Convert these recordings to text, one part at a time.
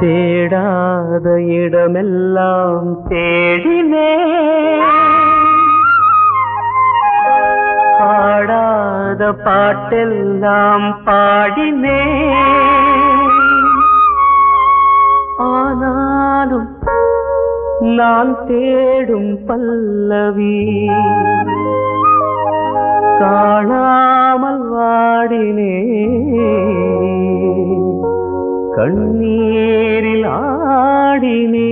தேடாத இடமெல்லாம் தேடினே, பாடாத பாட்டெல்லாம் பாடினே, ஆனாலும் நான் தேடும் பல்லவி காணாமல் வாடினே, கண்ணீரில் ஆடினே.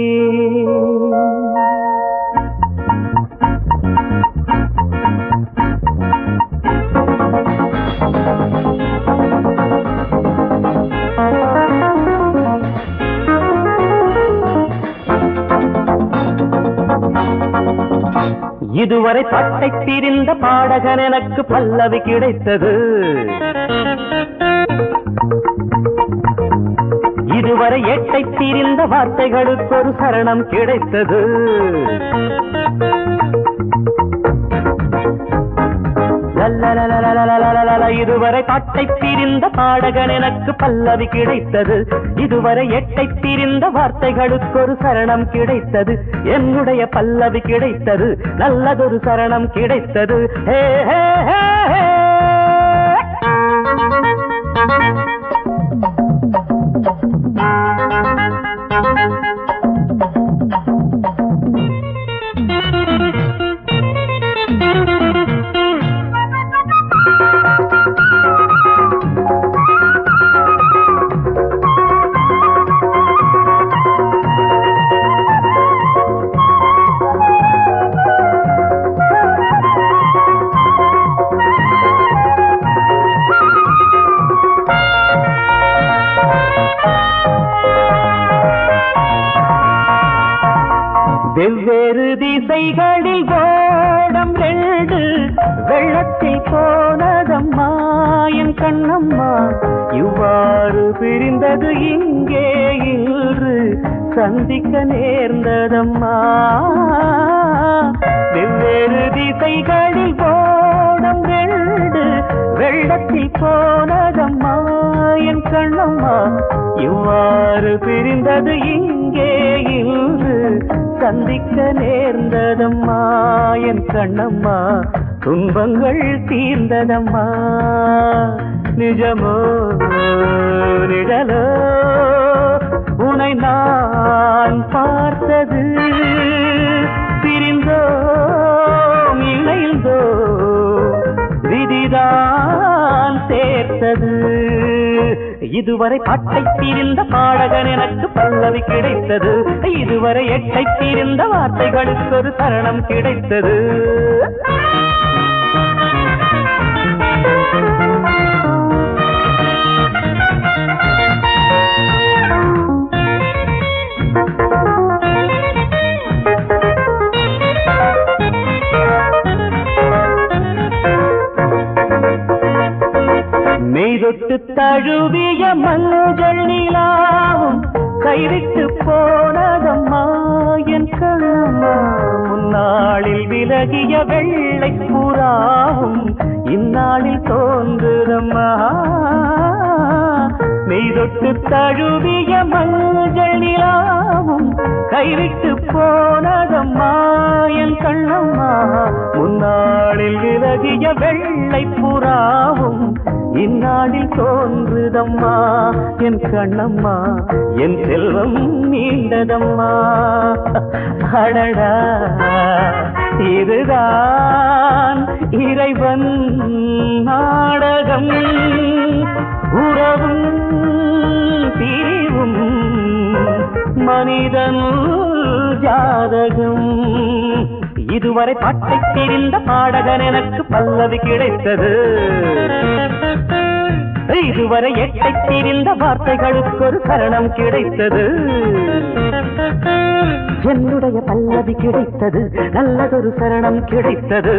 இதுவரை பாட்டை பிரிந்த பாடகன் எனக்கு பல்லவி கிடைத்தது, இதுவரை எட்டை பிரிந்த வார்த்தைகளுக்கு ஒரு சரணம் கிடைத்தது. இதுவரை பாட்டை பிரிந்த பாடகன் எனக்கு பல்லவி கிடைத்தது, இதுவரை எட்டை பிரிந்த வார்த்தைகளுக்கு ஒரு சரணம் கிடைத்தது. என்னுடைய பல்லவி கிடைத்தது, நல்லதொரு சரணம் கிடைத்தது. ஹே ஹே ஹே ஹே. வெவ்வேறு திசைகளில் ஓடம் ரெண்டு வெள்ளத்தில் போனதம்மா என் கண்ணம்மா, இவ்வாறு பிரிந்தது இங்கே இன்று சந்திக்க நேர்ந்ததம்மா. வெவ்வேறு திசைகளில் ஓடம் ரெண்டு வெள்ளத்தில் போனதம்மா என் கண்ணம்மா, இவ்வாறு பிரிந்தது இங்கே இன்று சந்திக்க நேர்ந்ததம்மா என் கண்ணம்மா, துன்பங்கள் தீர்ந்ததம்மா. நிஜமோ நிழலோ உனை நான் பார்த்தது, பிரிந்தோம் இணைந்தோ விதிதான் சேர்த்தது. இதுவரை பாட்டை தீர்ந்த பாடகன் எனக்கு பல்லவி கிடைத்தது, இதுவரை எட்டை தீர்ந்த வார்த்தைகளுக்கு ஒரு சரணம் கிடைத்தது. மெய்தொட்டு தழுவிய மஞ்சள் நிலாவும் கைவிட்டு போனதம்மா என் கண்ணம்மா, முன்னாளில் விலகிய வெள்ளை புறாவும் இந்நாளில் தோன்றுதம்மா. மெய்தொட்டு தழுவிய மஞ்சள் நிலாவும் கைவிட்டு போனதம்மா என் கண்ணம்மா, முன்னாளில் விலகிய வெள்ளை புறாவும் இந்நாளில் தோன்றுதம்மா என் கண்ணம்மா, என் செல்வம் நீண்டதம்மா. அடடா இதுதான் இறைவன் நாடகம், உறவும் பிரிவும் மனிதன் ஜாதகம். இதுவரை பாட்டை தெரிந்த பாடகன் எனக்கு பல்லவி கிடைத்தது, இதுவரை எட்டை தெரிந்த வார்த்தைகளுக்கு ஒரு சரணம் கிடைத்தது. என்னுடைய பல்லவி கிடைத்தது, நல்லதொரு சரணம் கிடைத்தது.